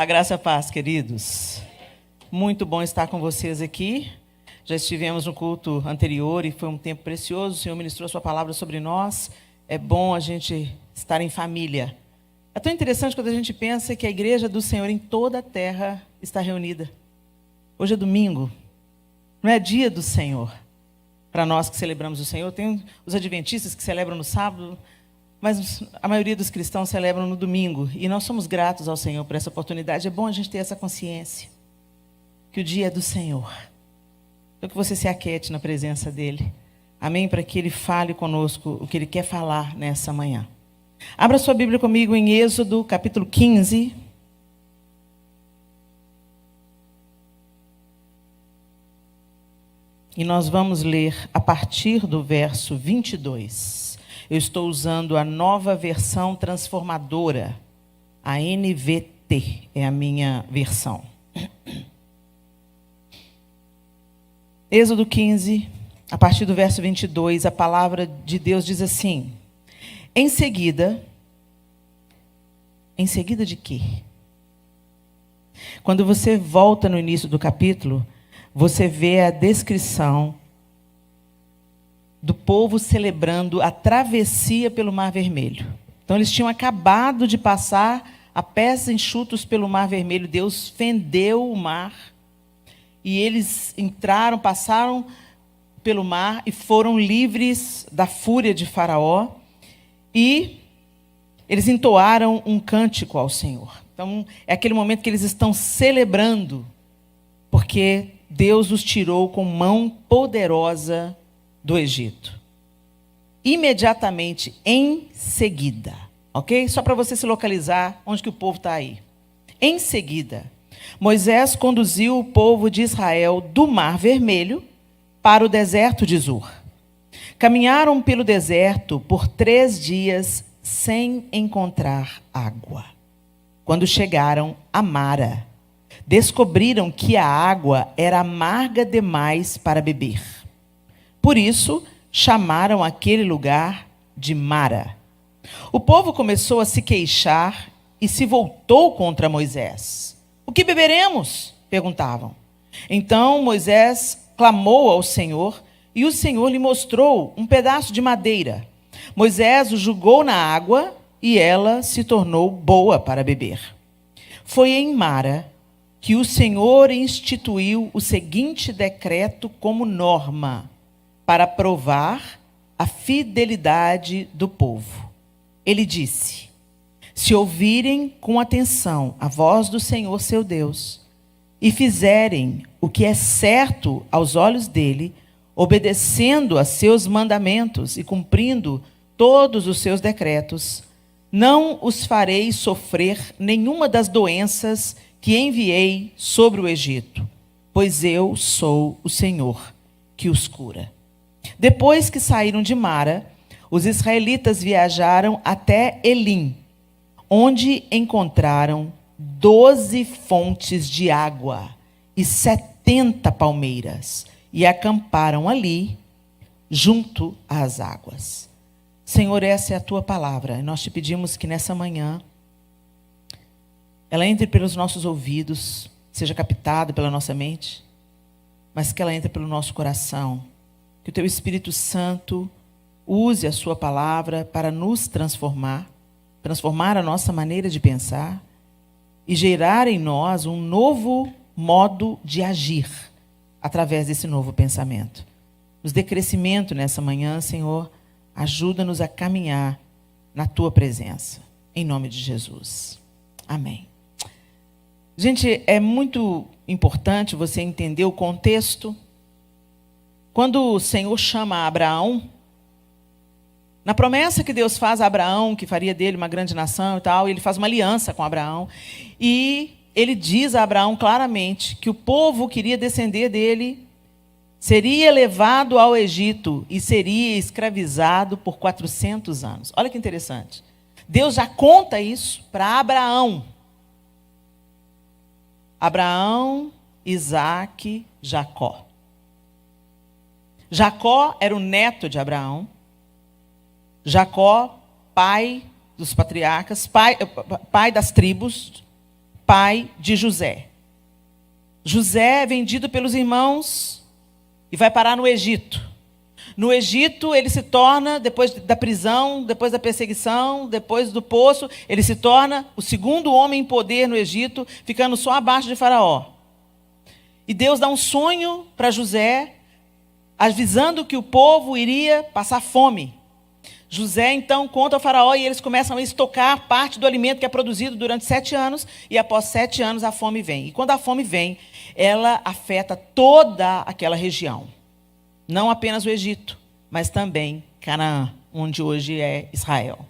A graça e a paz, queridos. Muito bom estar com vocês aqui. Já estivemos no culto anterior e foi um tempo precioso. O Senhor ministrou a sua palavra sobre nós. É bom a gente estar em família. É tão interessante quando a gente pensa que a igreja do Senhor em toda a terra está reunida. Hoje é domingo, não é dia do Senhor. Para nós que celebramos o Senhor, tem os adventistas que celebram no sábado, mas a maioria dos cristãos celebram no domingo. E nós somos gratos ao Senhor por essa oportunidade. É bom a gente ter essa consciência, que o dia é do Senhor. Então que você se aquete na presença dEle. Amém? Para que Ele fale conosco o que Ele quer falar nessa manhã. Abra sua Bíblia comigo em Êxodo, capítulo 15. E nós vamos ler a partir do verso 22. Eu estou usando a nova versão transformadora. A NVT é a minha versão. Êxodo 15, a partir do verso 22, a palavra de Deus diz assim: Em seguida de quê? Quando você volta no início do capítulo, você vê a descrição do povo celebrando a travessia pelo Mar Vermelho. Então, eles tinham acabado de passar a pés enxutos pelo Mar Vermelho. Deus fendeu o mar. E eles entraram, passaram pelo mar e foram livres da fúria de Faraó. E eles entoaram um cântico ao Senhor. Então, é aquele momento que eles estão celebrando, porque Deus os tirou com mão poderosa do Egito. Imediatamente, em seguida, ok? Só para você se localizar onde que o povo está aí. Em seguida, Moisés conduziu o povo de Israel do Mar Vermelho para o deserto de Zur. Caminharam pelo deserto por 3 dias sem encontrar água. Quando chegaram a Mara, descobriram que a água era amarga demais para beber. Por isso, chamaram aquele lugar de Mara. O povo começou a se queixar e se voltou contra Moisés. O que beberemos? Perguntavam. Então Moisés clamou ao Senhor e o Senhor lhe mostrou um pedaço de madeira. Moisés o jogou na água e ela se tornou boa para beber. Foi em Mara que o Senhor instituiu o seguinte decreto como norma para provar a fidelidade do povo. Ele disse: se ouvirem com atenção a voz do Senhor seu Deus e fizerem o que é certo aos olhos dele, obedecendo a seus mandamentos e cumprindo todos os seus decretos, não os farei sofrer nenhuma das doenças que enviei sobre o Egito, pois eu sou o Senhor que os cura. Depois que saíram de Mara, os israelitas viajaram até Elim, onde encontraram 12 fontes de água e 70 palmeiras, e acamparam ali, junto às águas. Senhor, essa é a tua palavra, e nós te pedimos que nessa manhã ela entre pelos nossos ouvidos, seja captada pela nossa mente, mas que ela entre pelo nosso coração. Que o teu Espírito Santo use a sua palavra para nos transformar a nossa maneira de pensar e gerar em nós um novo modo de agir através desse novo pensamento. Nos dê crescimento nessa manhã, Senhor. Ajuda-nos a caminhar na tua presença. Em nome de Jesus. Amém. Gente, é muito importante você entender o contexto. Quando o Senhor chama Abraão, na promessa que Deus faz a Abraão, que faria dele uma grande nação e tal, ele faz uma aliança com Abraão, e ele diz a Abraão claramente que o povo que iria descender dele seria levado ao Egito e seria escravizado por 400 anos. Olha que interessante. Deus já conta isso para Abraão. Abraão, Isaque, Jacó. Jacó era o neto de Abraão. Jacó, pai dos patriarcas, pai das tribos, pai de José. José é vendido pelos irmãos e vai parar no Egito. No Egito, ele se torna, depois da prisão, depois da perseguição, depois do poço, ele se torna o segundo homem em poder no Egito, ficando só abaixo de Faraó. E Deus dá um sonho para José, avisando que o povo iria passar fome. José, então, conta ao Faraó e eles começam a estocar parte do alimento que é produzido durante 7 anos, e após 7 anos a fome vem. E quando a fome vem, ela afeta toda aquela região. Não apenas o Egito, mas também Canaã, onde hoje é Israel.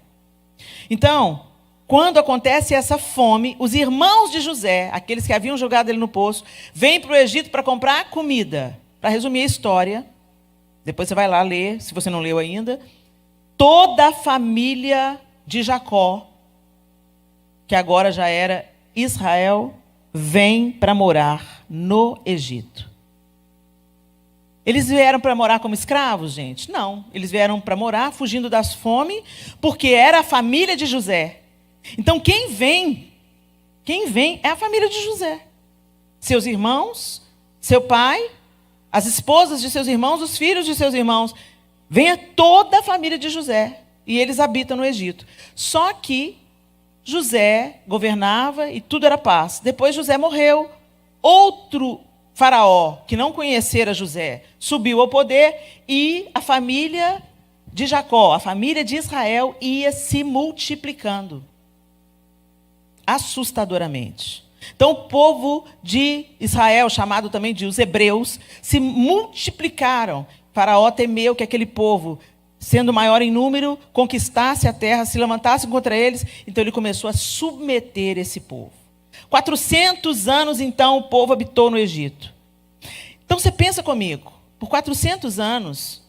Então, quando acontece essa fome, os irmãos de José, aqueles que haviam jogado ele no poço, vêm para o Egito para comprar comida. Para resumir a história, depois você vai lá ler, se você não leu ainda, toda a família de Jacó, que agora já era Israel, vem para morar no Egito. Eles vieram para morar como escravos, gente? Não. Eles vieram para morar fugindo das fome, porque era a família de José. Então, quem vem é a família de José. Seus irmãos, seu pai, as esposas de seus irmãos, os filhos de seus irmãos. Vem toda a família de José. E eles habitam no Egito. Só que José governava e tudo era paz. Depois José morreu. Outro Faraó, que não conhecera José, subiu ao poder e a família de Jacó, a família de Israel, ia se multiplicando assustadoramente. Então, o povo de Israel, chamado também de os hebreus, se multiplicaram. Faraó temeu que aquele povo, sendo maior em número, conquistasse a terra, se levantasse contra eles. Então, ele começou a submeter esse povo. 400 anos, então, o povo habitou no Egito. Então, você pensa comigo, por 400 anos,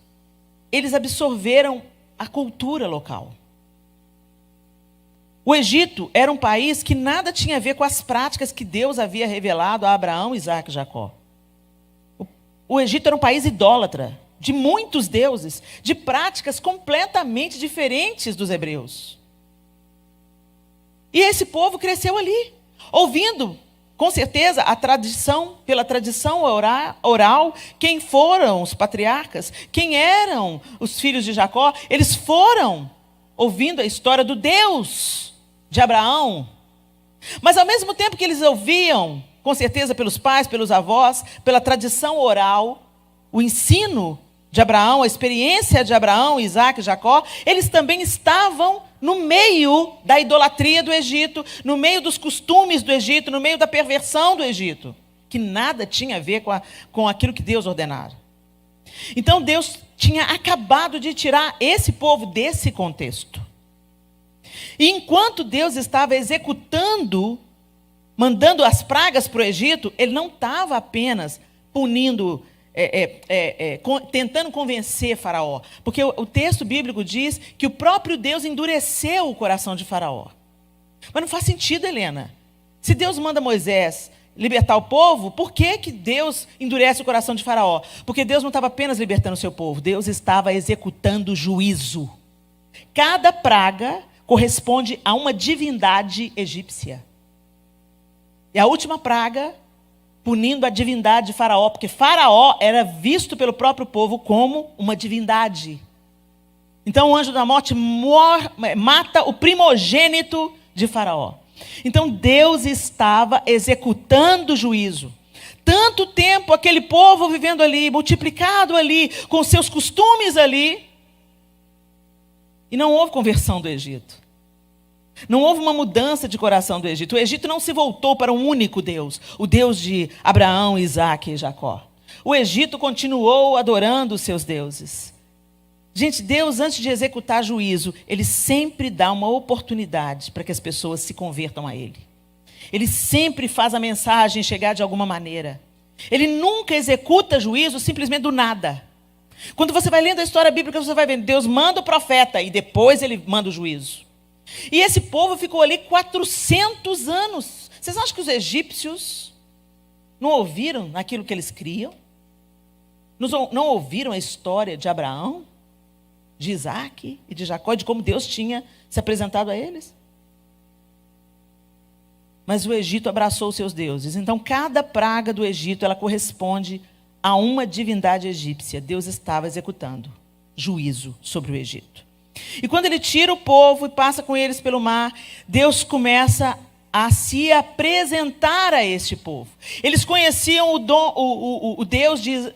eles absorveram a cultura local. O Egito era um país que nada tinha a ver com as práticas que Deus havia revelado a Abraão, Isaque e Jacó. O Egito era um país idólatra, de muitos deuses, de práticas completamente diferentes dos hebreus. E esse povo cresceu ali, ouvindo, com certeza, pela tradição oral, quem foram os patriarcas, quem eram os filhos de Jacó. Eles foram ouvindo a história do Deus de Abraão. Mas, ao mesmo tempo que eles ouviam, com certeza pelos pais, pelos avós, pela tradição oral, o ensino de Abraão, a experiência de Abraão, Isaque e Jacó, eles também estavam no meio da idolatria do Egito, no meio dos costumes do Egito, no meio da perversão do Egito, que nada tinha a ver com aquilo que Deus ordenara. Então, Deus tinha acabado de tirar esse povo desse contexto. E enquanto Deus estava executando, mandando as pragas para o Egito, ele não estava apenas punindo, tentando convencer Faraó. Porque o texto bíblico diz que o próprio Deus endureceu o coração de Faraó. Mas não faz sentido, Helena. Se Deus manda Moisés libertar o povo, por que Deus endurece o coração de Faraó? Porque Deus não estava apenas libertando o seu povo, Deus estava executando juízo. Cada praga corresponde a uma divindade egípcia. E a última praga, punindo a divindade de Faraó, porque Faraó era visto pelo próprio povo como uma divindade. Então o anjo da morte mata o primogênito de Faraó. Então Deus estava executando o juízo. Tanto tempo aquele povo vivendo ali, multiplicado ali, com seus costumes ali, e não houve conversão do Egito. Não houve uma mudança de coração do Egito. O Egito não se voltou para um único Deus, o Deus de Abraão, Isaque e Jacó. O Egito continuou adorando os seus deuses. Gente, Deus, antes de executar juízo, ele sempre dá uma oportunidade para que as pessoas se convertam a ele. Ele sempre faz a mensagem chegar de alguma maneira. Ele nunca executa juízo simplesmente do nada. Quando você vai lendo a história bíblica, você vai vendo, Deus manda o profeta e depois ele manda o juízo. E esse povo ficou ali 400 anos. Vocês acham que os egípcios não ouviram aquilo que eles criam? Não ouviram a história de Abraão, de Isaque e de Jacó, de como Deus tinha se apresentado a eles? mas o Egito abraçou os seus deuses. Então, cada praga do Egito, ela corresponde a uma divindade egípcia. Deus estava executando juízo sobre o Egito. E quando ele tira o povo e passa com eles pelo mar, Deus começa a se apresentar a este povo. Eles conheciam o Deus de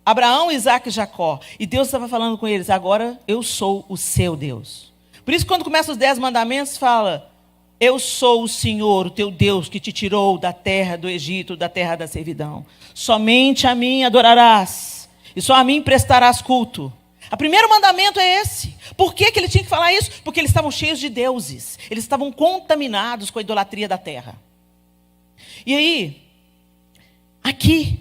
Abraão, Isaac e Jacó. E Deus estava falando com eles: agora eu sou o seu Deus. Por isso, quando começa os 10 mandamentos, fala: eu sou o Senhor, o teu Deus, que te tirou da terra do Egito, da terra da servidão. Somente a mim adorarás, e só a mim prestarás culto. O primeiro mandamento é esse. Por que ele tinha que falar isso? Porque eles estavam cheios de deuses. Eles estavam contaminados com a idolatria da terra. E aí, aqui,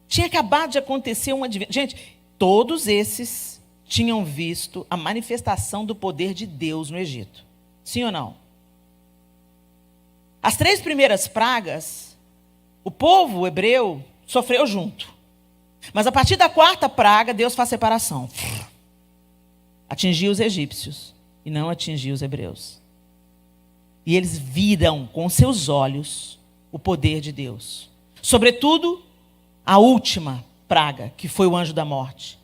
tinha acabado de acontecer uma... Gente, todos esses tinham visto a manifestação do poder de Deus no Egito. Sim ou não? As 3 primeiras pragas, o povo hebreu sofreu junto. Mas a partir da 4ª praga, Deus faz separação. Atingiu os egípcios e não atingiu os hebreus. E eles viram com seus olhos o poder de Deus. Sobretudo, a última praga, que foi o anjo da morte.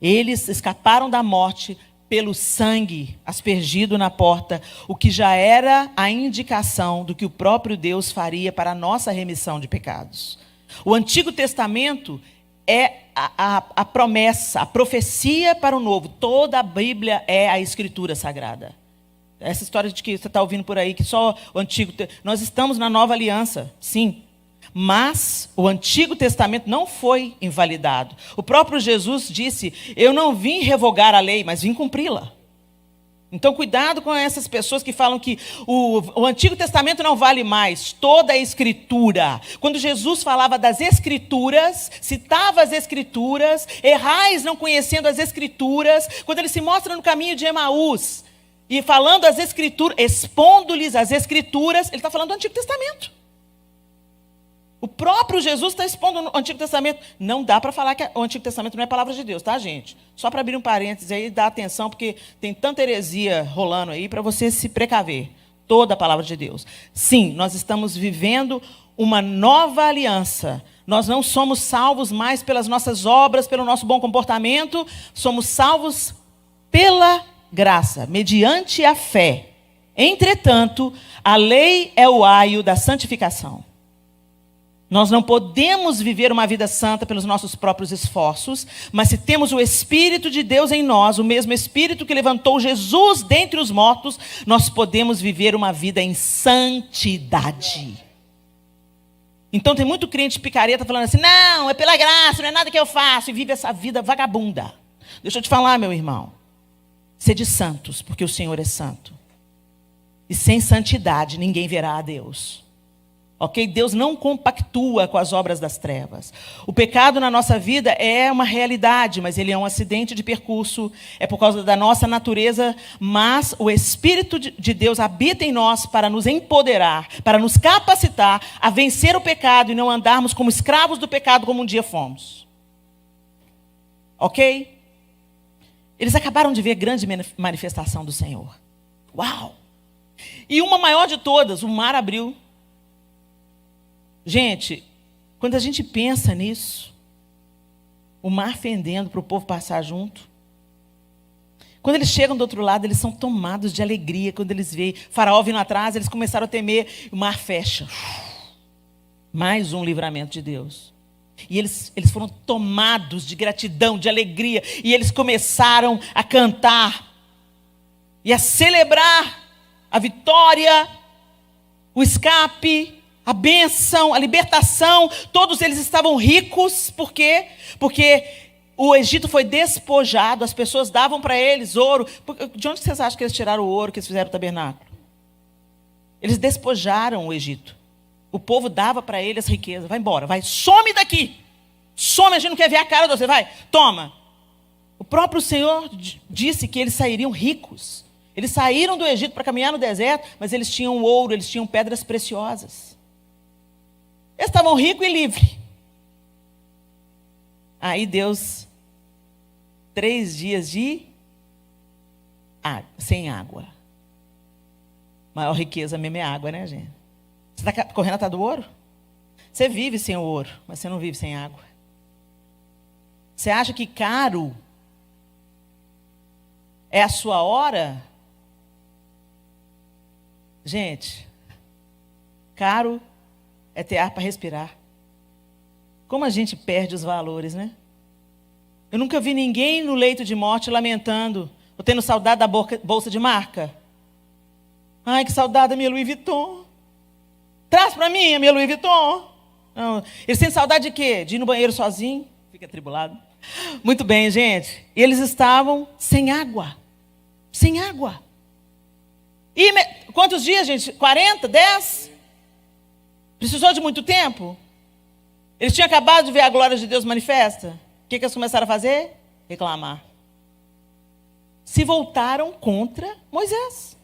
Eles escaparam da morte pelo sangue aspergido na porta, o que já era a indicação do que o próprio Deus faria para a nossa remissão de pecados. O Antigo Testamento é a promessa, a profecia para o Novo. Toda a Bíblia é a Escritura Sagrada. Essa história de que você está ouvindo por aí, que só o Antigo... Nós estamos na Nova Aliança, sim. Mas o Antigo Testamento não foi invalidado. O próprio Jesus disse: eu não vim revogar a lei, mas vim cumpri-la. Então, cuidado com essas pessoas que falam que o Antigo Testamento não vale mais. Toda a Escritura. Quando Jesus falava das Escrituras, citava as Escrituras, errais não conhecendo as Escrituras, quando ele se mostra no caminho de Emaús, e falando as Escrituras, expondo-lhes as Escrituras, ele está falando do Antigo Testamento. O próprio Jesus está expondo o Antigo Testamento. Não dá para falar que o Antigo Testamento não é palavra de Deus, tá, gente? Só para abrir um parênteses aí, dá atenção, porque tem tanta heresia rolando aí, para você se precaver. Toda a palavra de Deus. Sim, nós estamos vivendo uma nova aliança. Nós não somos salvos mais pelas nossas obras, pelo nosso bom comportamento. Somos salvos pela graça, mediante a fé. Entretanto, a lei é o aio da santificação. Nós não podemos viver uma vida santa pelos nossos próprios esforços, mas se temos o Espírito de Deus em nós, o mesmo Espírito que levantou Jesus dentre os mortos, nós podemos viver uma vida em santidade. Então tem muito crente picareta falando assim: não, é pela graça, não é nada que eu faço, e vive essa vida vagabunda. Deixa eu te falar, meu irmão, sede santos, porque o Senhor é santo. E sem santidade ninguém verá a Deus. Ok? Deus não compactua com as obras das trevas. O pecado na nossa vida é uma realidade, mas ele é um acidente de percurso, é por causa da nossa natureza, mas o Espírito de Deus habita em nós para nos empoderar, para nos capacitar a vencer o pecado e não andarmos como escravos do pecado como um dia fomos. Ok? Eles acabaram de ver a grande manifestação do Senhor. Uau! E uma maior de todas, o mar abriu. Gente, quando a gente pensa nisso, o mar fendendo para o povo passar junto. Quando eles chegam do outro lado, eles são tomados de alegria. Quando eles veem Faraó vindo atrás, eles começaram a temer, o mar fecha. Mais um livramento de Deus. E eles foram tomados de gratidão, de alegria. E eles começaram a cantar e a celebrar a vitória, o escape, a bênção, a libertação. Todos eles estavam ricos. Por quê? Porque o Egito foi despojado, as pessoas davam para eles ouro. De onde vocês acham que eles tiraram o ouro que eles fizeram o tabernáculo? Eles despojaram o Egito. O povo dava para eles riqueza. Vai embora, vai, some daqui. Some, a gente não quer ver a cara de você, vai, toma. O próprio Senhor disse que eles sairiam ricos. Eles saíram do Egito para caminhar no deserto, mas eles tinham ouro, eles tinham pedras preciosas. Eles estavam ricos e livres. Aí Deus, 3 dias sem água. Maior riqueza mesmo é água, né, gente? Você está correndo atrás do ouro? Você vive sem o ouro, mas você não vive sem água. Você acha que caro é a sua hora? Gente, caro é ter ar para respirar. Como a gente perde os valores, né? Eu nunca vi ninguém no leito de morte lamentando, ou tendo saudade da bolsa de marca. Ai, que saudade da minha Louis Vuitton. Traz para mim a minha Louis Vuitton. Não. Eles têm saudade de quê? De ir no banheiro sozinho? Fica atribulado. Muito bem, gente. Eles estavam sem água. Sem água. E quantos dias, gente? 40? 10? Precisou de muito tempo? Eles tinham acabado de ver a glória de Deus manifesta. O que eles começaram a fazer? Reclamar. Se voltaram contra Moisés.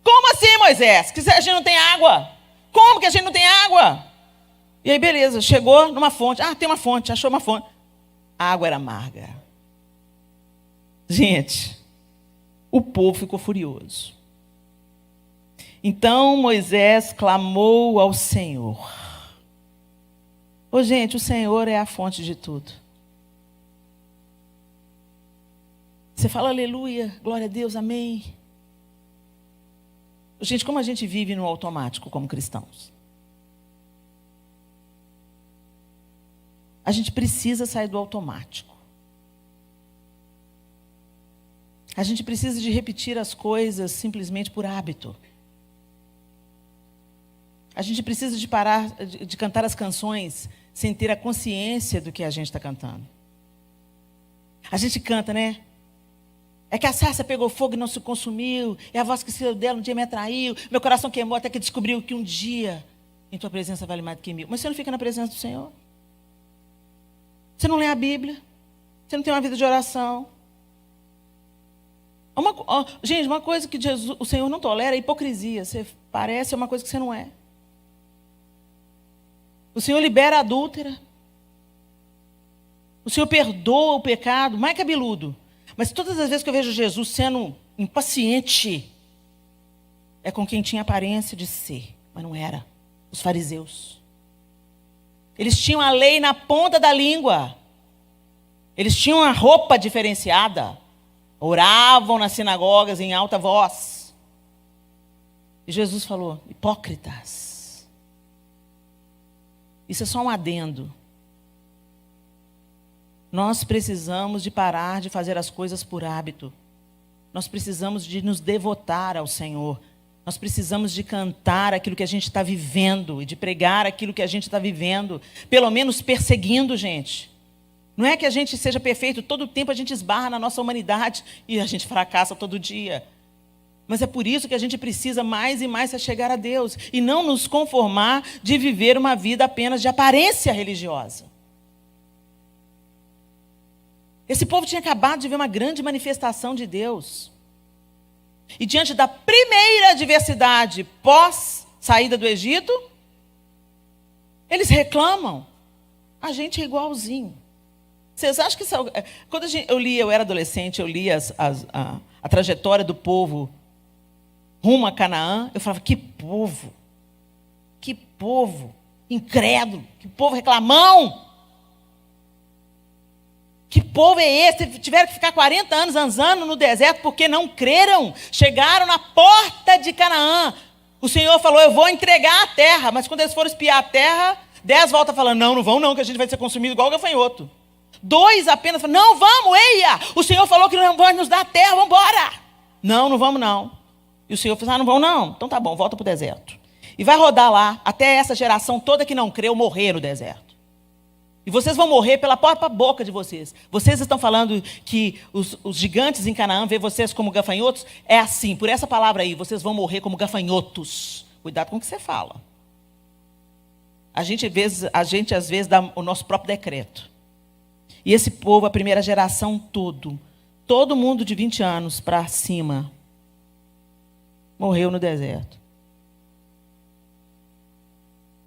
Como assim, Moisés? Que a gente não tem água? Como que a gente não tem água? E aí, beleza, chegou numa fonte. Ah, tem uma fonte, achou uma fonte. A água era amarga. Gente, o povo ficou furioso. Então Moisés clamou ao Senhor. Ô, gente, o Senhor é a fonte de tudo. Você fala aleluia, glória a Deus, amém. Gente, como a gente vive no automático como cristãos? A gente precisa sair do automático. A gente precisa de repetir as coisas simplesmente por hábito. A gente precisa de parar de cantar as canções sem ter a consciência do que a gente está cantando. A gente canta, né? É que a sarça pegou fogo e não se consumiu, e a voz que saiu dela um dia me atraiu, meu coração queimou até que descobriu que um dia em tua presença vale mais do que 1000. Mas você não fica na presença do Senhor? Você não lê a Bíblia? Você não tem uma vida de oração? Gente, uma coisa que o Senhor não tolera é a hipocrisia. Você parece uma coisa que você não é. O Senhor libera a adúltera. O Senhor perdoa o pecado, mais cabeludo. Mas todas as vezes que eu vejo Jesus sendo impaciente, é com quem tinha aparência de ser, mas não era. Os fariseus. Eles tinham a lei na ponta da língua. Eles tinham a roupa diferenciada. Oravam nas sinagogas em alta voz. E Jesus falou, hipócritas. Isso é só um adendo. Nós precisamos de parar de fazer as coisas por hábito. Nós precisamos de nos devotar ao Senhor. Nós precisamos de cantar aquilo que a gente está vivendo e de pregar aquilo que a gente está vivendo. Pelo menos perseguindo, gente. Não é que a gente seja perfeito, todo o tempo a gente esbarra na nossa humanidade e a gente fracassa todo dia. Mas é por isso que a gente precisa mais e mais se chegar a Deus e não nos conformar de viver uma vida apenas de aparência religiosa. Esse povo tinha acabado de ver uma grande manifestação de Deus. E diante da primeira adversidade pós-saída do Egito, eles reclamam. A gente é igualzinho. Vocês acham que quando eu era adolescente, eu lia a trajetória do povo rumo a Canaã, eu falava, que povo incrédulo, que povo reclamão. Que povo é esse? Tiveram que ficar 40 anos andando no deserto porque não creram. Chegaram na porta de Canaã. O Senhor falou, eu vou entregar a terra. Mas quando eles foram espiar a terra, 10 voltam falando, não vão não, que a gente vai ser consumido igual gafanhoto. 2 apenas falam, não vamos, eia. O Senhor falou que não vai nos dar a terra, vamos embora. Não vamos não. E o Senhor falou, não vão não. Então tá bom, volta para o deserto. E vai rodar lá, até essa geração toda que não creu morrer no deserto. E vocês vão morrer pela própria boca de vocês. Vocês estão falando que os gigantes em Canaã vê vocês como gafanhotos? É assim, por essa palavra aí, vocês vão morrer como gafanhotos. Cuidado com o que você fala. A gente às vezes dá o nosso próprio decreto. E esse povo, a primeira geração todo mundo de 20 anos para cima, morreu no deserto.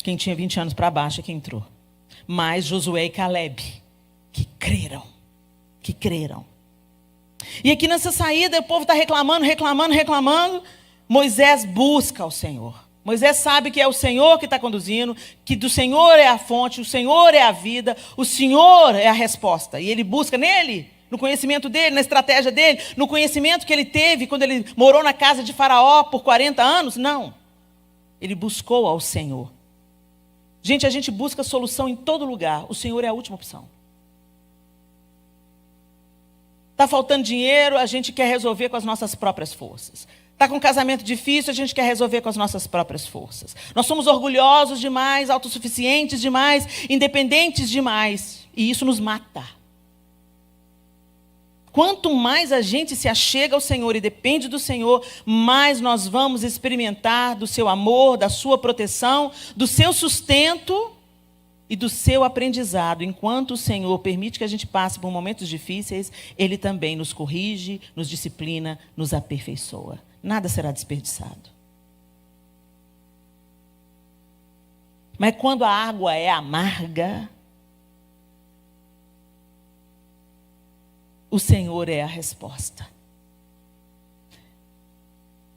Quem tinha 20 anos para baixo é quem entrou. Mas Josué e Caleb, que creram. E aqui nessa saída, o povo está reclamando. Moisés busca ao Senhor. Moisés sabe que é o Senhor que está conduzindo, que do Senhor é a fonte, o Senhor é a vida, o Senhor é a resposta. E ele busca nele, no conhecimento dele, na estratégia dele, no conhecimento que ele teve quando ele morou na casa de Faraó por 40 anos. Não. Ele buscou ao Senhor. Gente, a gente busca solução em todo lugar. O Senhor é a última opção. Está faltando dinheiro, a gente quer resolver com as nossas próprias forças. Está com um casamento difícil, a gente quer resolver com as nossas próprias forças. Nós somos orgulhosos demais, autossuficientes demais, independentes demais. E isso nos mata. Quanto mais a gente se achega ao Senhor e depende do Senhor, mais nós vamos experimentar do seu amor, da sua proteção, do seu sustento e do seu aprendizado. Enquanto o Senhor permite que a gente passe por momentos difíceis, Ele também nos corrige, nos disciplina, nos aperfeiçoa. Nada será desperdiçado. Mas quando a água é amarga, o Senhor é a resposta.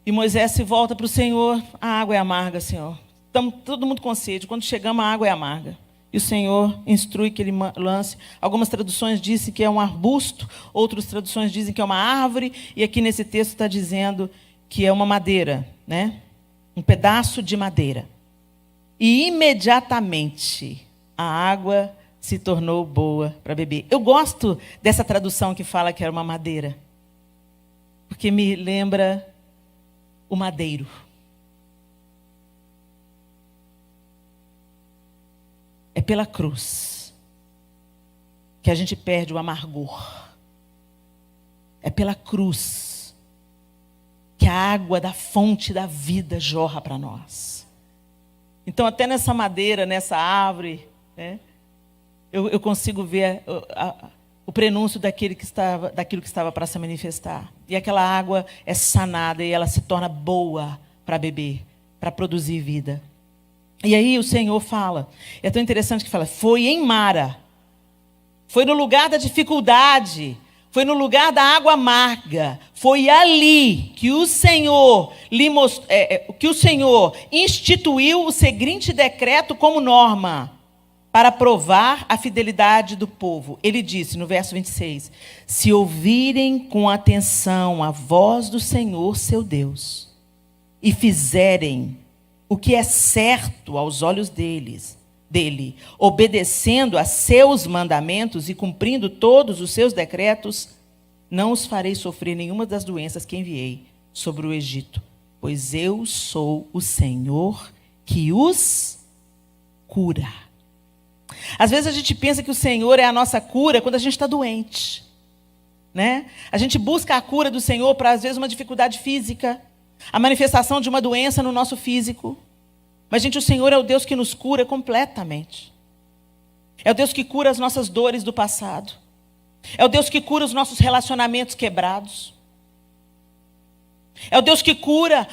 E Moisés se volta para o Senhor, a água é amarga, Senhor. Estamos todo mundo com sede, quando chegamos a água é amarga. E o Senhor instrui que ele lance. Algumas traduções dizem que é um arbusto, outras traduções dizem que é uma árvore, e aqui nesse texto está dizendo que é uma madeira, né? Um pedaço de madeira. E imediatamente a água se tornou boa para beber. Eu gosto dessa tradução que fala que era uma madeira, porque me lembra o madeiro. É pela cruz que a gente perde o amargor. É pela cruz que a água da fonte da vida jorra para nós. Então, até nessa madeira, nessa árvore, né, eu consigo ver o prenúncio daquilo que estava para se manifestar. E aquela água é sanada e ela se torna boa para beber, para produzir vida. E aí o Senhor fala, é tão interessante que fala, foi em Mara, foi no lugar da dificuldade, foi no lugar da água amarga, foi ali que o Senhor instituiu o seguinte decreto como norma, para provar a fidelidade do povo. Ele disse no verso 26, se ouvirem com atenção a voz do Senhor, seu Deus, e fizerem o que é certo aos olhos dele, obedecendo a seus mandamentos e cumprindo todos os seus decretos, não os farei sofrer nenhuma das doenças que enviei sobre o Egito, pois eu sou o Senhor que os cura. Às vezes a gente pensa que o Senhor é a nossa cura quando a gente está doente, né? A gente busca a cura do Senhor para, às vezes, uma dificuldade física, a manifestação de uma doença no nosso físico. Mas, gente, o Senhor é o Deus que nos cura completamente. É o Deus que cura as nossas dores do passado. É o Deus que cura os nossos relacionamentos quebrados. É o Deus que cura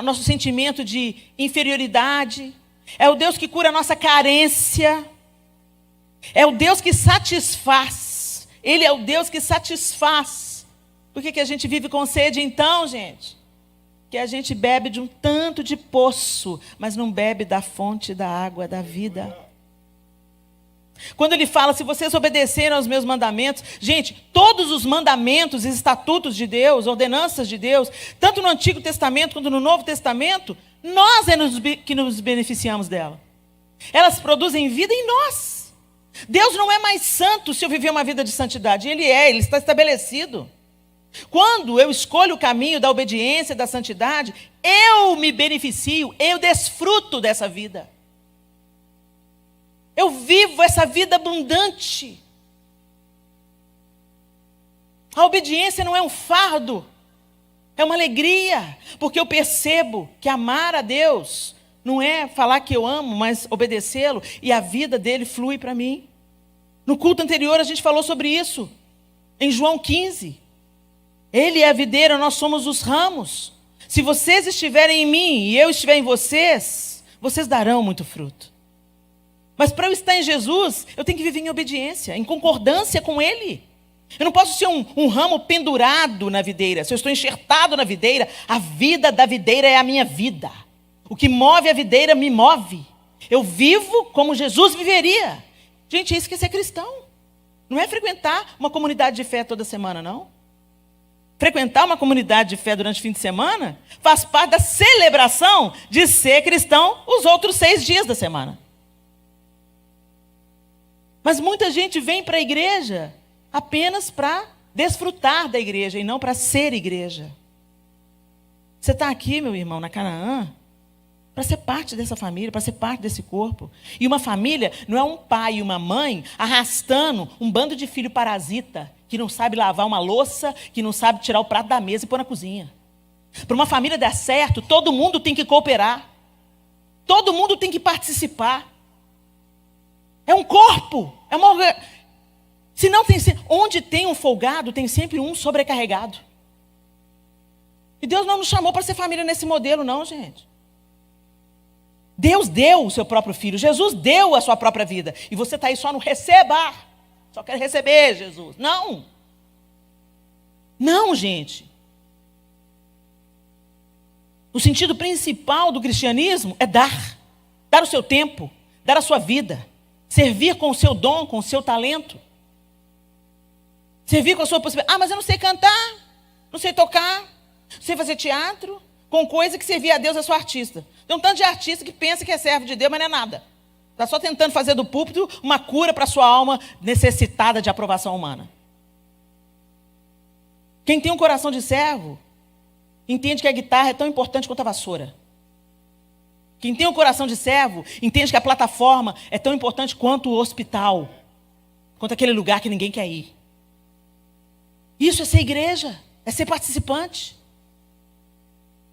nosso sentimento de inferioridade. É o Deus que cura a nossa carência. É o Deus que satisfaz. Ele é o Deus que satisfaz. Por que a gente vive com sede então, gente? Que a gente bebe de um tanto de poço, mas não bebe da fonte da água da vida. Quando ele fala, se vocês obedecerem aos meus mandamentos, gente, todos os mandamentos e estatutos de Deus, ordenanças de Deus, tanto no Antigo Testamento quanto no Novo Testamento, nós que nos beneficiamos dela. Elas produzem vida em nós. Deus não é mais santo se eu viver uma vida de santidade. Ele está estabelecido. Quando eu escolho o caminho da obediência, da santidade, eu me beneficio, eu desfruto dessa vida. Eu vivo essa vida abundante. A obediência não é um fardo, é uma alegria, porque eu percebo que amar a Deus não é falar que eu amo, mas obedecê-lo, e a vida dele flui para mim. No culto anterior a gente falou sobre isso, em João 15. Ele é a videira, nós somos os ramos. Se vocês estiverem em mim e eu estiver em vocês, vocês darão muito fruto. Mas para eu estar em Jesus, eu tenho que viver em obediência, em concordância com Ele. Eu não posso ser um ramo pendurado na videira. Se eu estou enxertado na videira, a vida da videira é a minha vida. O que move a videira me move. Eu vivo como Jesus viveria. Gente, isso que é ser cristão. Não é frequentar uma comunidade de fé toda semana, não. Frequentar uma comunidade de fé durante o fim de semana faz parte da celebração de ser cristão os outros 6 dias da semana. Mas muita gente vem para a igreja apenas para desfrutar da igreja e não para ser igreja. Você está aqui, meu irmão, na Canaã, para ser parte dessa família, para ser parte desse corpo. E uma família não é um pai e uma mãe arrastando um bando de filho parasita, que não sabe lavar uma louça, que não sabe tirar o prato da mesa e pôr na cozinha. Para uma família dar certo, todo mundo tem que cooperar. Todo mundo tem que participar. É um corpo. É uma... Se não tem... Onde tem um folgado, tem sempre um sobrecarregado. E Deus não nos chamou para ser família nesse modelo, não, gente. Deus deu o seu próprio filho. Jesus deu a sua própria vida. E você está aí só no receba. Só quer receber, Jesus. Não. Não, gente. O sentido principal do cristianismo é dar. Dar o seu tempo. Dar a sua vida. Servir com o seu dom, com o seu talento. Servir com a sua possibilidade. Ah, mas eu não sei cantar. Não sei tocar. Não sei fazer teatro. Com coisa que servir a Deus, eu sou artista. Tem um tanto de artista que pensa que é servo de Deus, mas não é nada. Está só tentando fazer do púlpito uma cura para a sua alma necessitada de aprovação humana. Quem tem um coração de servo, entende que a guitarra é tão importante quanto a vassoura. Quem tem um coração de servo, entende que a plataforma é tão importante quanto o hospital. Quanto aquele lugar que ninguém quer ir. Isso é ser igreja, é ser participante.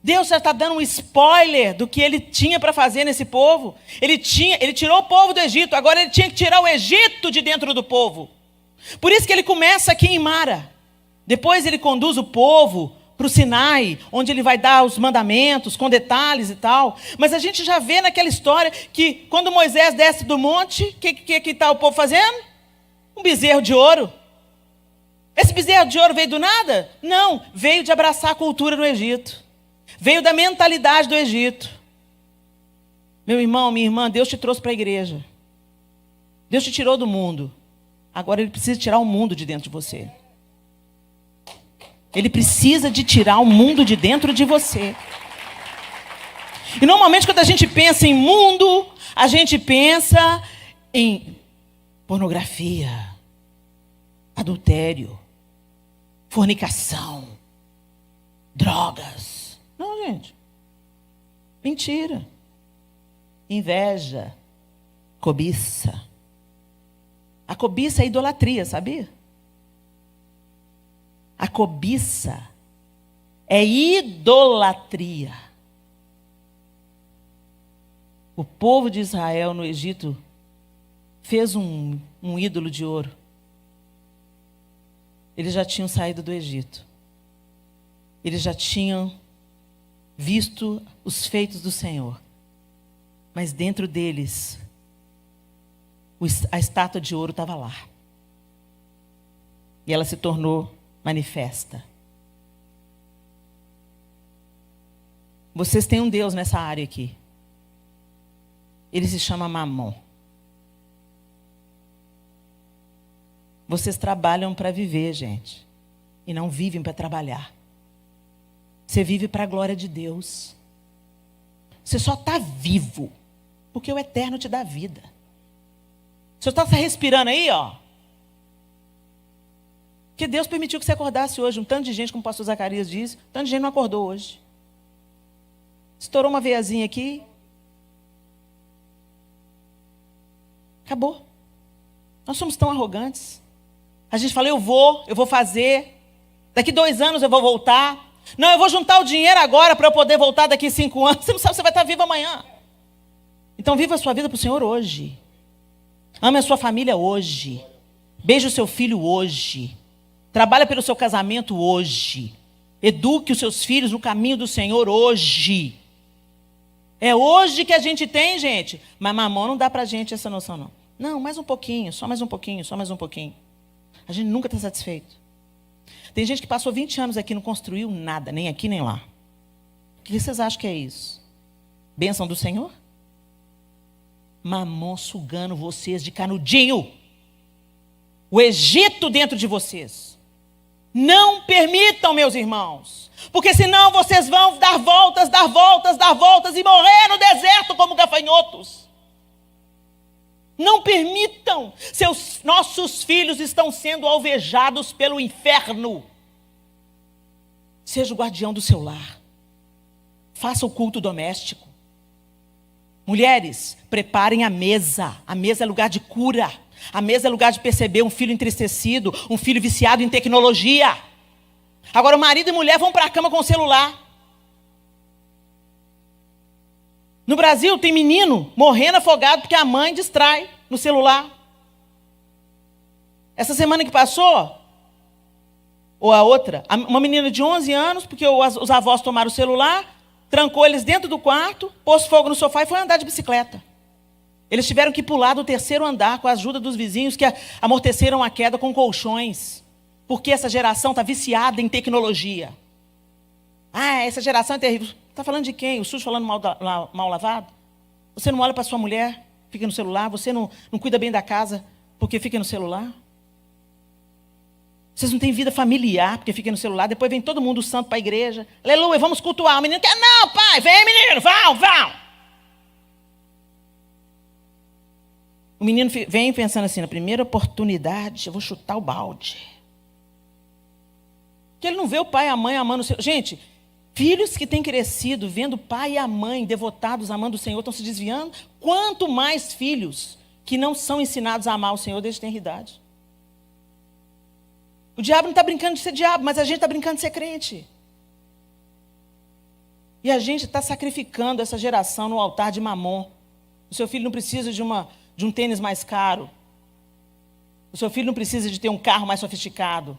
Deus já está dando um spoiler do que ele tinha para fazer nesse povo. Ele tirou o povo do Egito, agora ele tinha que tirar o Egito de dentro do povo. Por isso que ele começa aqui em Mara. Depois ele conduz o povo para o Sinai, onde ele vai dar os mandamentos, com detalhes e tal. Mas a gente já vê naquela história que quando Moisés desce do monte, o que está o povo fazendo? Um bezerro de ouro. Esse bezerro de ouro veio do nada? Não, veio de abraçar a cultura no Egito. Veio da mentalidade do Egito. Meu irmão, minha irmã, Deus te trouxe para a igreja. Deus te tirou do mundo. Agora Ele precisa tirar o mundo de dentro de você. Ele precisa de tirar o mundo de dentro de você. E normalmente quando a gente pensa em mundo, a gente pensa em pornografia, adultério, fornicação, drogas. Não, gente. Mentira. Inveja. Cobiça. A cobiça é idolatria, sabia? A cobiça é idolatria. O povo de Israel no Egito fez um ídolo de ouro. Eles já tinham saído do Egito. Eles já tinham visto os feitos do Senhor. Mas dentro deles, a estátua de ouro estava lá. E ela se tornou manifesta. Vocês têm um Deus nessa área aqui. Ele se chama Mamon. Vocês trabalham para viver, gente. E não vivem para trabalhar. Você vive para a glória de Deus. Você só está vivo porque o eterno te dá vida. Você está respirando aí, ó. Porque Deus permitiu que você acordasse hoje. Um tanto de gente, como o pastor Zacarias disse, um tanto de gente não acordou hoje. Estourou uma veiazinha aqui. Acabou. Nós somos tão arrogantes. A gente fala, eu vou fazer. Daqui 2 anos eu vou voltar. Não, eu vou juntar o dinheiro agora para eu poder voltar daqui 5 anos. Você não sabe se você vai estar vivo amanhã. Então viva a sua vida para o Senhor hoje. Ame a sua família hoje. Beije o seu filho hoje. Trabalhe pelo seu casamento hoje. Eduque os seus filhos no caminho do Senhor hoje. É hoje que a gente tem, gente. Mas mamão não dá para a gente essa noção, não. Não, mais um pouquinho, só mais um pouquinho, só mais um pouquinho. a gente nunca está satisfeito. Tem gente que passou 20 anos aqui e não construiu nada, nem aqui nem lá. O que vocês acham que é isso? Bênção do Senhor? Mamon sugando vocês de canudinho. O Egito dentro de vocês. Não permitam, meus irmãos. Porque senão vocês vão dar voltas, dar voltas, dar voltas e morrer no deserto como gafanhotos. Não permitam. Nossos filhos estão sendo alvejados pelo inferno. Seja o guardião do seu lar. Faça o culto doméstico. Mulheres, preparem a mesa. A mesa é lugar de cura. A mesa é lugar de perceber um filho entristecido, um filho viciado em tecnologia. Agora, o marido e mulher vão para a cama com o celular. No Brasil, tem menino morrendo afogado porque a mãe distrai no celular. Essa semana que passou, ou a outra, uma menina de 11 anos, porque os avós tomaram o celular, trancou eles dentro do quarto, pôs fogo no sofá e foi andar de bicicleta. Eles tiveram que pular do 3º andar com a ajuda dos vizinhos que amorteceram a queda com colchões. Porque essa geração está viciada em tecnologia. Ah, essa geração é terrível. Está falando de quem? O sujo falando mal lavado? Você não olha para sua mulher, fica no celular. Você não cuida bem da casa, porque fica no celular. Vocês não têm vida familiar, porque fica no celular. Depois vem todo mundo santo para a igreja. Aleluia, vamos cultuar. O menino quer, não, pai, vem menino, vão. O menino vem pensando assim, na primeira oportunidade, eu vou chutar o balde. Porque ele não vê o pai e a mãe amando o Senhor. Gente, filhos que têm crescido vendo o pai e a mãe devotados, amando o Senhor, estão se desviando. Quanto mais filhos que não são ensinados a amar o Senhor desde tenra idade. O diabo não está brincando de ser diabo, mas a gente está brincando de ser crente. E a gente está sacrificando essa geração no altar de Mamon. O seu filho não precisa de um tênis mais caro. O seu filho não precisa de ter um carro mais sofisticado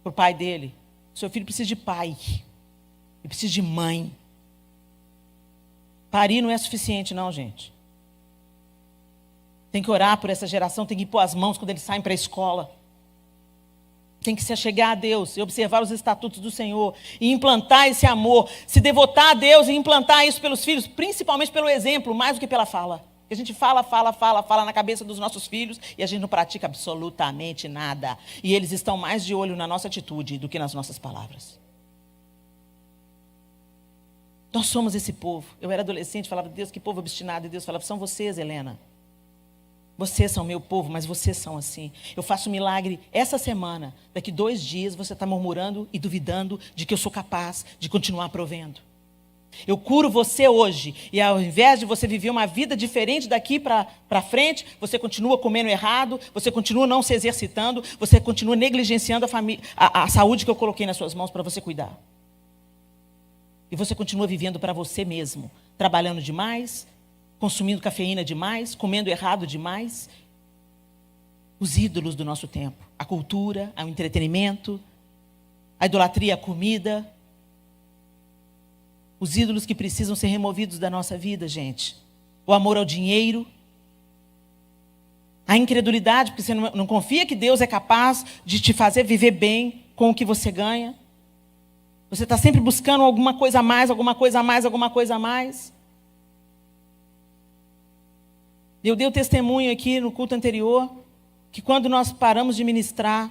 para o pai dele. O seu filho precisa de pai. Ele precisa de mãe. Parir não é suficiente, não, gente. Tem que orar por essa geração, tem que pôr as mãos quando eles saem para a escola. Tem que se achegar a Deus e observar os estatutos do Senhor e implantar esse amor, se devotar a Deus e implantar isso pelos filhos, principalmente pelo exemplo, mais do que pela fala. A gente fala na cabeça dos nossos filhos e a gente não pratica absolutamente nada. E eles estão mais de olho na nossa atitude do que nas nossas palavras. Nós somos esse povo. Eu era adolescente, falava, Deus, que povo obstinado. E Deus falava, são vocês, Helena. Vocês são meu povo, mas vocês são assim. Eu faço um milagre essa semana. Daqui 2 dias você está murmurando e duvidando de que eu sou capaz de continuar provendo. Eu curo você hoje. E ao invés de você viver uma vida diferente daqui para frente, você continua comendo errado, você continua não se exercitando, você continua negligenciando a saúde que eu coloquei nas suas mãos para você cuidar. E você continua vivendo para você mesmo, trabalhando demais, consumindo cafeína demais, comendo errado demais. Os ídolos do nosso tempo. A cultura, o entretenimento, a idolatria, a comida. Os ídolos que precisam ser removidos da nossa vida, gente. O amor ao dinheiro. A incredulidade, porque você não confia que Deus é capaz de te fazer viver bem com o que você ganha. Você está sempre buscando alguma coisa a mais, alguma coisa a mais, alguma coisa a mais. Eu dei o testemunho aqui no culto anterior, que quando nós paramos de ministrar,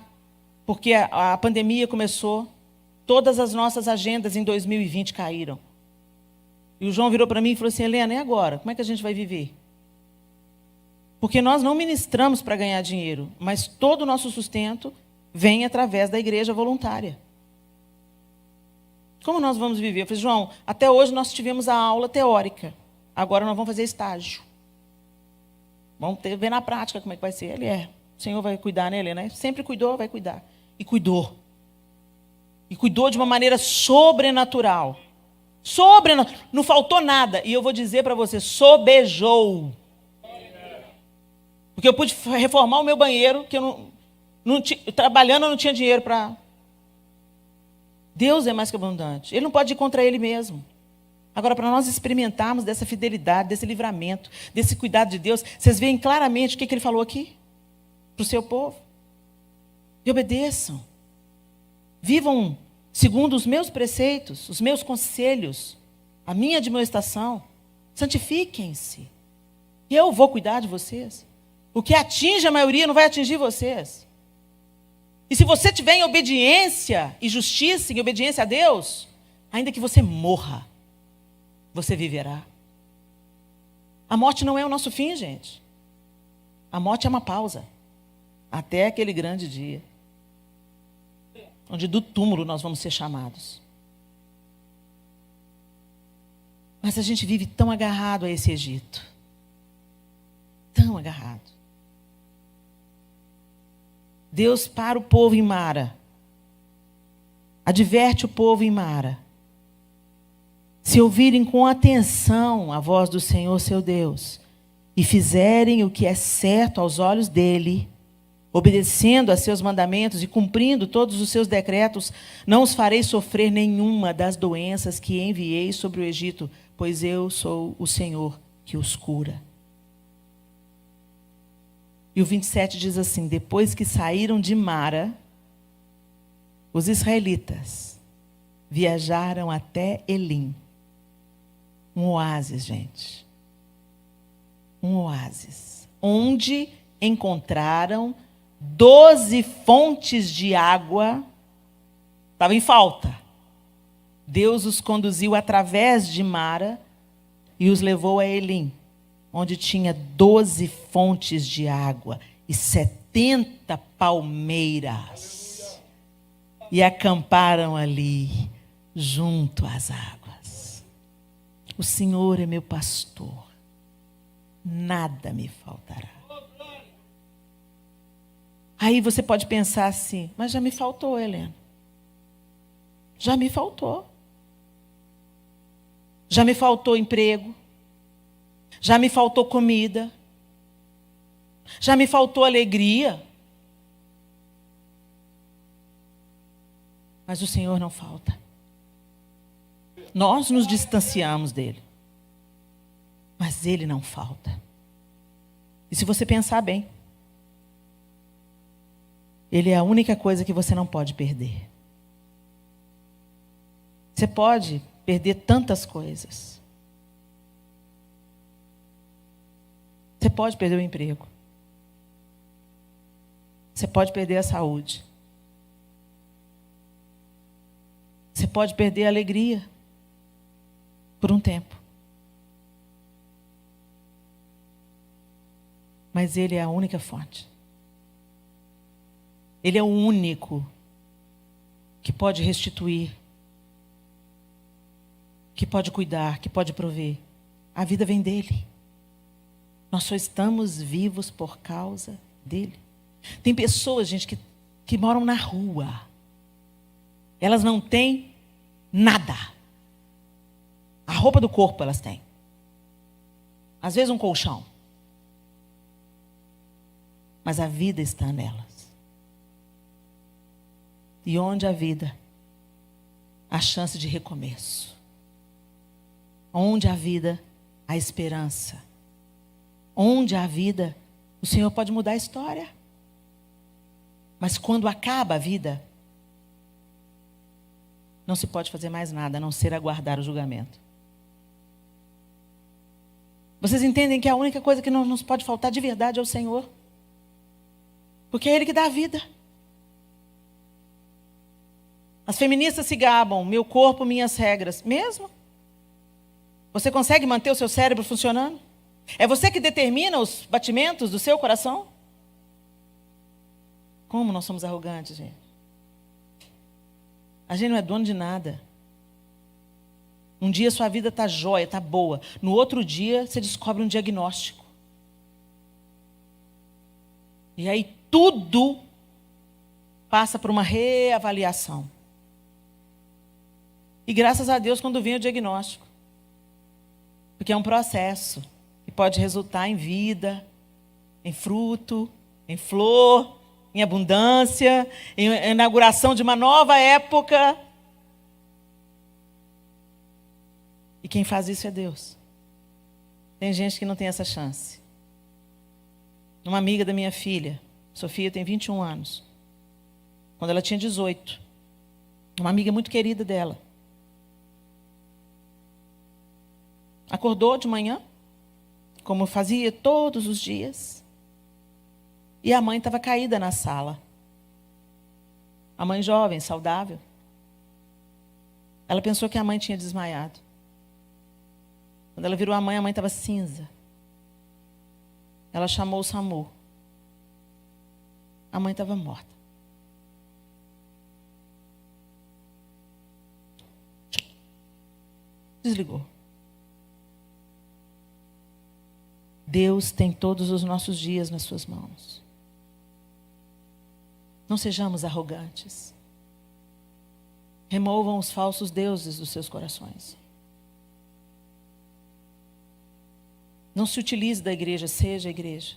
porque a pandemia começou, todas as nossas agendas em 2020 caíram. E o João virou para mim e falou assim, Helena, e agora? Como é que a gente vai viver? Porque nós não ministramos para ganhar dinheiro, mas todo o nosso sustento vem através da igreja voluntária. Como nós vamos viver? Eu falei, João, até hoje nós tivemos a aula teórica, agora nós vamos fazer estágio. Vamos ver na prática como é que vai ser. O Senhor vai cuidar, né, Helena? Sempre cuidou, vai cuidar. E cuidou. E cuidou de uma maneira sobrenatural. Não faltou nada. E eu vou dizer para você, sobejou. Porque eu pude reformar o meu banheiro, que trabalhando eu não tinha dinheiro para... Deus é mais que abundante. Ele não pode ir contra ele mesmo. Agora, para nós experimentarmos dessa fidelidade, desse livramento, desse cuidado de Deus, vocês veem claramente o que ele falou aqui para o seu povo. e obedeçam. Vivam segundo os meus preceitos, os meus conselhos, a minha admoestação. Santifiquem-se. E eu vou cuidar de vocês. O que atinge a maioria não vai atingir vocês. E se você tiver em obediência e justiça, em obediência a Deus, ainda que você morra, você viverá. A morte não é o nosso fim, gente. A morte é uma pausa. Até aquele grande dia. Onde do túmulo nós vamos ser chamados. Mas a gente vive tão agarrado a esse Egito. Tão agarrado. Deus para o povo em Mara. Adverte o povo em Mara. Se ouvirem com atenção a voz do Senhor seu Deus, e fizerem o que é certo aos olhos dele, obedecendo a seus mandamentos e cumprindo todos os seus decretos, não os farei sofrer nenhuma das doenças que enviei sobre o Egito, pois eu sou o Senhor que os cura. E o 27 diz assim: depois que saíram de Mara, os israelitas viajaram até Elim. Um oásis, gente. Um oásis. Onde encontraram 12 fontes de água. Estava em falta. Deus os conduziu através de Mara e os levou a Elim, onde tinha 12 fontes de água e 70 palmeiras. E acamparam ali, junto às águas. O Senhor é meu pastor, nada me faltará. Aí você pode pensar assim, mas já me faltou, Helena. Já me faltou. Já me faltou emprego. Já me faltou comida. Já me faltou alegria. Mas o Senhor não falta. Nós nos distanciamos dele. Mas ele não falta. E se você pensar bem, ele é a única coisa que você não pode perder. Você pode perder tantas coisas. Você pode perder o emprego. Você pode perder a saúde. Você pode perder a alegria por um tempo. Mas ele é a única fonte. Ele é o único que pode restituir, que pode cuidar, que pode prover. A vida vem dele. Nós só estamos vivos por causa dele. Tem pessoas, gente, que moram na rua. Elas não têm nada. A roupa do corpo elas têm. Às vezes um colchão. Mas a vida está nelas. E onde a vida, a chance de recomeço. Onde a vida, a esperança. Onde a vida, o Senhor pode mudar a história. Mas quando acaba a vida, não se pode fazer mais nada, a não ser aguardar o julgamento. Vocês entendem que a única coisa que não nos pode faltar de verdade é o Senhor? Porque é Ele que dá a vida. As feministas se gabam, meu corpo, minhas regras. Mesmo? Você consegue manter o seu cérebro funcionando? É você que determina os batimentos do seu coração? Como nós somos arrogantes, gente. A gente não é dono de nada. Um dia sua vida está jóia, está boa. No outro dia você descobre um diagnóstico. E aí tudo passa por uma reavaliação. E graças a Deus quando vem o diagnóstico. Porque é um processo. E pode resultar em vida, em fruto, em flor, em abundância, em inauguração de uma nova época. E quem faz isso é Deus. Tem gente que não tem essa chance. Uma amiga da minha filha, Sofia, tem 21 anos. quando ela tinha 18. Uma amiga muito querida dela. Acordou de manhã, como fazia todos os dias, e a mãe estava caída na sala. A mãe jovem, saudável. Ela pensou que a mãe tinha desmaiado. Quando ela virou a mãe estava cinza. Ela chamou o SAMU. A mãe estava morta. Desligou. Deus tem todos os nossos dias nas suas mãos. Não sejamos arrogantes. Removam os falsos deuses dos seus corações. Não se utilize da igreja, seja a igreja.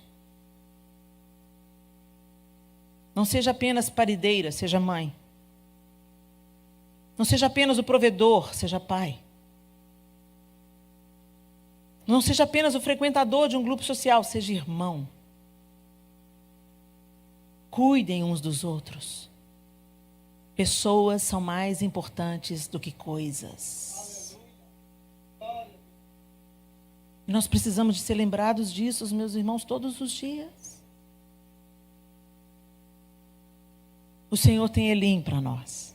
Não seja apenas parideira, seja mãe. Não seja apenas o provedor, seja pai. Não seja apenas o frequentador de um grupo social, seja irmão. Cuidem uns dos outros. Pessoas são mais importantes do que coisas. E nós precisamos de ser lembrados disso, meus irmãos, todos os dias. O Senhor tem Elim para nós.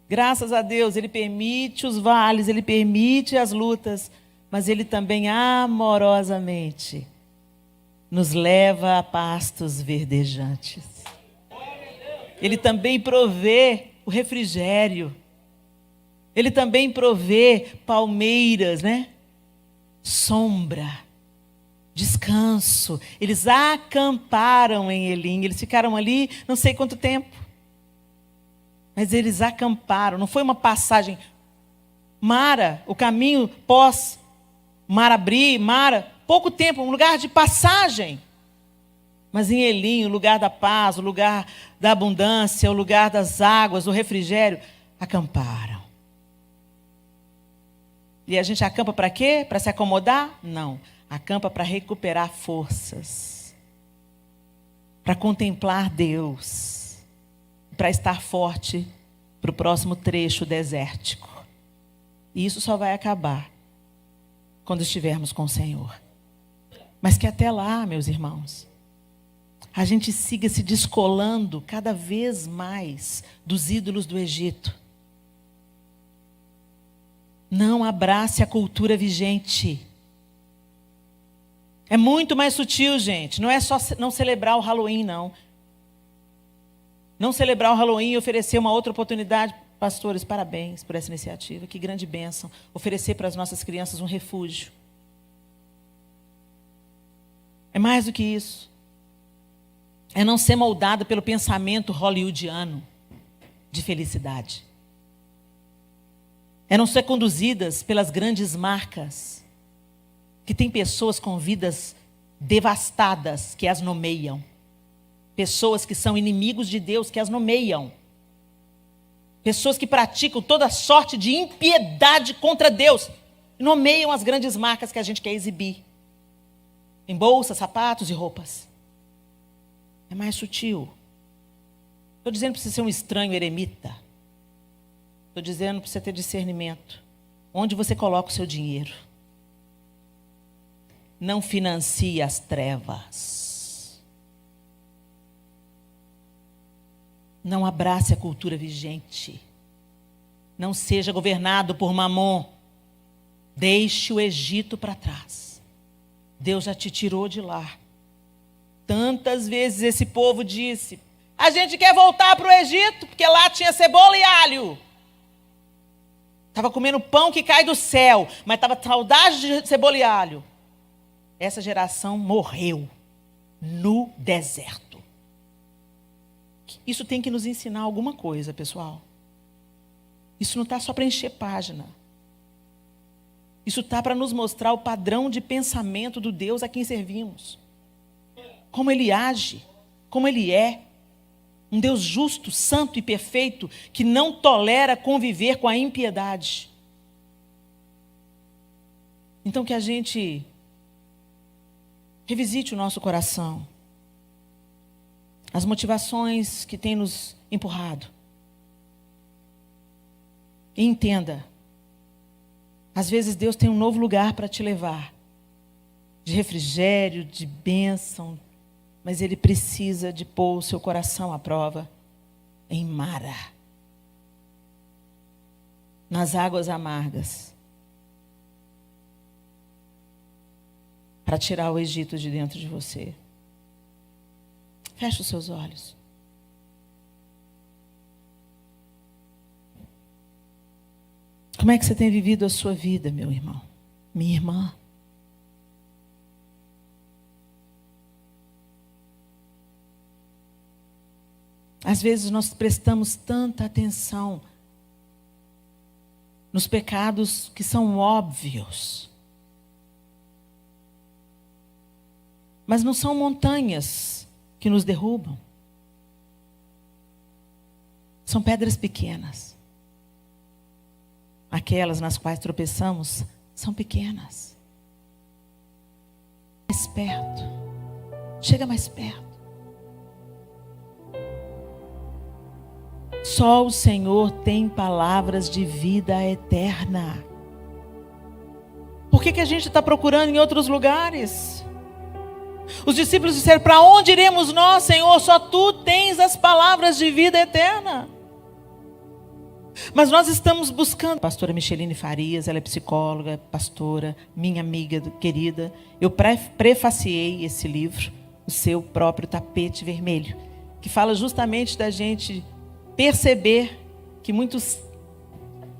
Graças a Deus, Ele permite os vales, Ele permite as lutas, mas Ele também amorosamente nos leva a pastos verdejantes. Ele também provê o refrigério. Ele também provê palmeiras, né? Sombra, descanso. Eles acamparam em Elim. Eles ficaram ali não sei quanto tempo. Mas eles acamparam. Não foi uma passagem. Mara, o caminho pós Mara abrir, Mara, pouco tempo, um lugar de passagem. Mas em Elim, o lugar da paz, o lugar da abundância, o lugar das águas, o refrigério, acamparam. E a gente acampa para quê? Para se acomodar? Não. Acampa para recuperar forças. Para contemplar Deus. Para estar forte para o próximo trecho desértico. E isso só vai acabar quando estivermos com o Senhor. Mas que até lá, meus irmãos, a gente siga se descolando cada vez mais dos ídolos do Egito. Não abrace a cultura vigente. É muito mais sutil, gente. Não é só não celebrar o Halloween, não. Não celebrar o Halloween e oferecer uma outra oportunidade. Pastores, parabéns por essa iniciativa. Que grande bênção. Oferecer para as nossas crianças um refúgio. É mais do que isso. É não ser moldada pelo pensamento hollywoodiano de felicidade. É não ser conduzidas pelas grandes marcas, que tem pessoas com vidas devastadas que as nomeiam. Pessoas que são inimigos de Deus que as nomeiam. Pessoas que praticam toda sorte de impiedade contra Deus. Nomeiam as grandes marcas que a gente quer exibir. Em bolsas, sapatos e roupas. É mais sutil. Estou dizendo para você ser um estranho eremita. Estou dizendo para você ter discernimento. Onde você coloca o seu dinheiro? Não financie as trevas. Não abrace a cultura vigente. Não seja governado por Mamon. Deixe o Egito para trás. Deus já te tirou de lá. Tantas vezes esse povo disse: a gente quer voltar para o Egito, porque lá tinha cebola e alho. Estava comendo pão que cai do céu, mas estava saudade de cebola e alho. Essa geração morreu no deserto. Isso tem que nos ensinar alguma coisa, pessoal. Isso não está só para encher página. Isso está para nos mostrar o padrão de pensamento do Deus a quem servimos. Como Ele age, como Ele é. Um Deus justo, santo e perfeito, que não tolera conviver com a impiedade. Então que a gente revisite o nosso coração. as motivações que têm nos empurrado. E entenda, às vezes Deus tem um novo lugar para te levar, de refrigério, de bênção, mas Ele precisa de pôr o seu coração à prova em Mara, nas águas amargas, para tirar o Egito de dentro de você. Feche os seus olhos. Como é que você tem vivido a sua vida, meu irmão, minha irmã? Às vezes nós prestamos tanta atenção nos pecados que são óbvios. Mas não são montanhas que nos derrubam. São pedras pequenas. Aquelas nas quais tropeçamos são pequenas. Mais perto. Chega mais perto. Só o Senhor tem palavras de vida eterna. Por que a gente está procurando em outros lugares? Os discípulos disseram: para onde iremos nós, Senhor? Só Tu tens as palavras de vida eterna. Mas nós estamos buscando. Pastora Micheline Farias, ela é psicóloga, pastora, minha amiga querida. Eu prefaciei esse livro, O Seu Próprio Tapete Vermelho, que fala justamente da gente perceber que muitos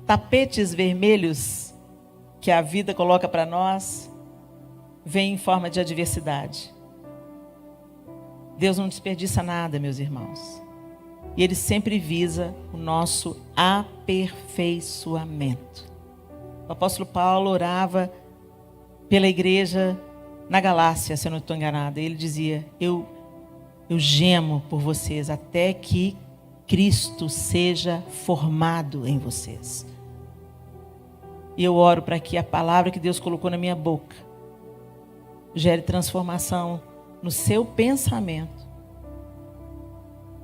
tapetes vermelhos que a vida coloca para nós vêm em forma de adversidade. Deus não desperdiça nada, meus irmãos. E Ele sempre visa o nosso aperfeiçoamento. O apóstolo Paulo orava pela igreja na Galácia, se eu não estou enganada. Ele dizia: eu gemo por vocês até que Cristo seja formado em vocês. E eu oro para que a palavra que Deus colocou na minha boca gere transformação no seu pensamento,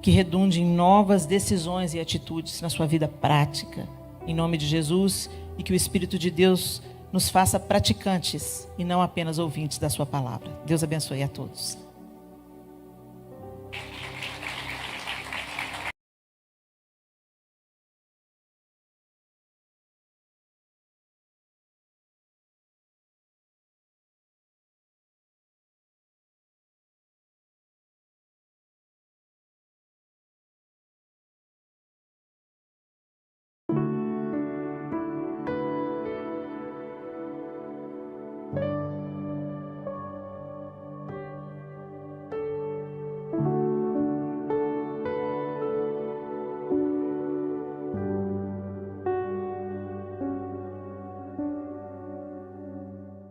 que redunde em novas decisões e atitudes na sua vida prática, em nome de Jesus, e que o Espírito de Deus nos faça praticantes e não apenas ouvintes da sua palavra. Deus abençoe a todos.